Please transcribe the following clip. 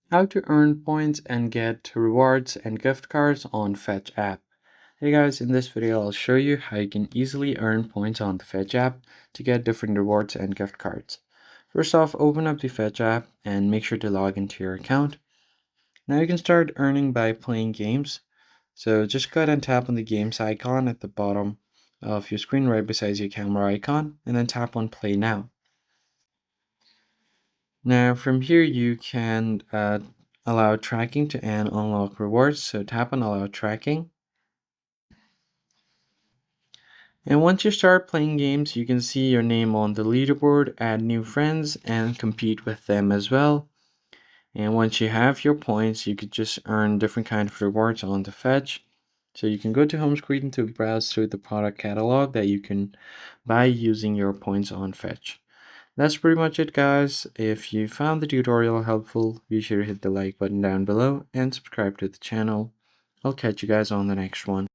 How to earn points and get rewards and gift cards on Fetch app. Hey guys, in this video I'll show you how you can easily earn points on the Fetch app to get different rewards and gift cards. First off, open up the Fetch app and make sure to log into your account. Now you can start earning by playing games. So just go ahead and tap on the games icon at the bottom of your screen right beside your camera icon and then tap on play now. Now from here you can allow tracking to and unlock rewards. So tap on allow tracking. And once you start playing games, you can see your name on the leaderboard, add new friends, and compete with them as well. And once you have your points, you could just earn different kind of rewards on the Fetch. So you can go to home screen to browse through the product catalog that you can buy using your points on Fetch. That's pretty much it, guys. If you found the tutorial helpful, be sure to hit the like button down below and subscribe to the channel. I'll catch you guys on the next one.